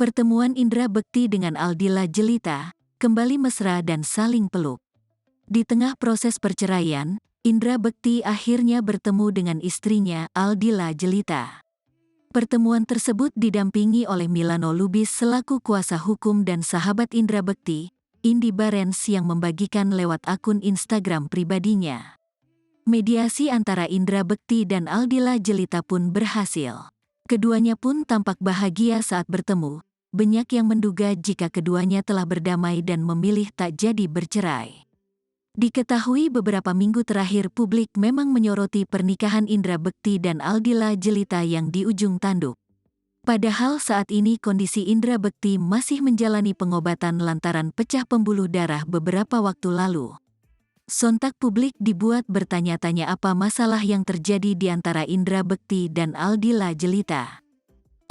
Pertemuan Indra Bekti dengan Aldila Jelita kembali mesra dan saling peluk. Di tengah proses perceraian, Indra Bekti akhirnya bertemu dengan istrinya Aldila Jelita. Pertemuan tersebut didampingi oleh Milano Lubis selaku kuasa hukum dan sahabat Indra Bekti, Indy Barens, yang membagikan lewat akun Instagram pribadinya. Mediasi antara Indra Bekti dan Aldila Jelita pun berhasil. Keduanya pun tampak bahagia saat bertemu. Banyak yang menduga jika keduanya telah berdamai dan memilih tak jadi bercerai. Diketahui beberapa minggu terakhir publik memang menyoroti pernikahan Indra Bekti dan Aldila Jelita yang di ujung tanduk. Padahal saat ini kondisi Indra Bekti masih menjalani pengobatan lantaran pecah pembuluh darah beberapa waktu lalu. Sontak publik dibuat bertanya-tanya apa masalah yang terjadi di antara Indra Bekti dan Aldila Jelita.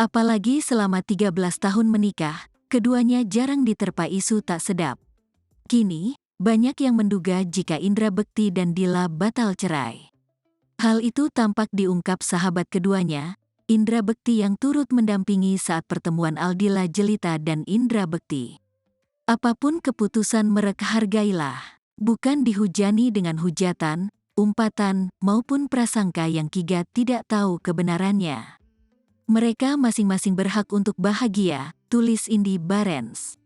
Apalagi selama 13 tahun menikah, keduanya jarang diterpa isu tak sedap. Kini, banyak yang menduga jika Indra Bekti dan Dila batal cerai. Hal itu tampak diungkap sahabat keduanya, Indra Bekti yang turut mendampingi saat pertemuan Aldila Jelita dan Indra Bekti. Apapun keputusan mereka hargailah. Bukan dihujani dengan hujatan, umpatan, maupun prasangka yang Kiga tidak tahu kebenarannya. Mereka masing-masing berhak untuk bahagia, tulis Indy Barens.